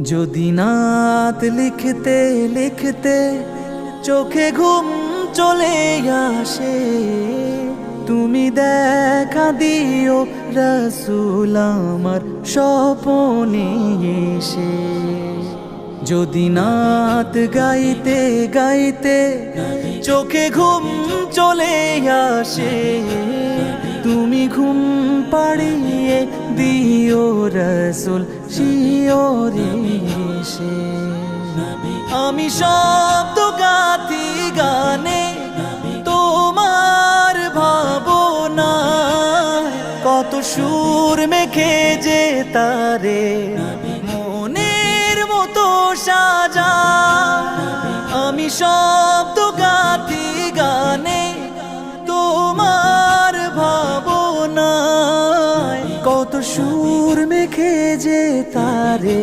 যদি নাত লিখতে লিখতে চোখে ঘুম চলে আসে, তুমি দেখা দিও রাসূল আমার স্বপনে এসে। যদি নাত গাইতে গাইতে চোখে ঘুম চলে আসে, তুমি ঘুম পাড়িয়ে দিও রাসূল শিয়রে এসে। আমি শব্দ গাথি গানে তোমার ভাবনা, কত সুর মেখে যে তারে মনের মতো সাজা। আমি শব্দ গাথি গানে তোমার ভাবনা, কত সুর মেখে যে তারে